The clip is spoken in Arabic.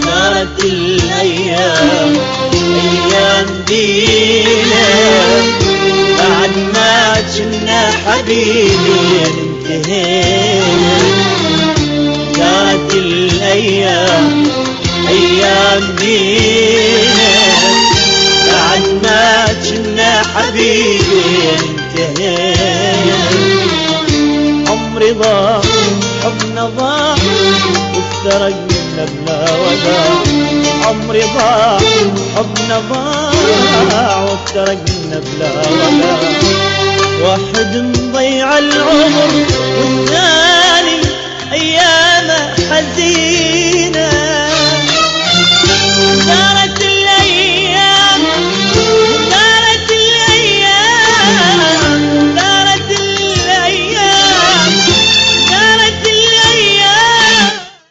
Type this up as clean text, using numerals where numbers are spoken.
صارت الأيام أيام بينا بعد ما كنا حبيبين انتهينا. صارت الأيام أيام بينا بعد ما كنا حبيبين انتهينا. عمري ضاع حبنا ضاع وافترق منا بلا وداع. عمري ضاع حبنا ضاع وافترق منا بلا وداع. واحد مضيع العمر والثاني أيامه حزين.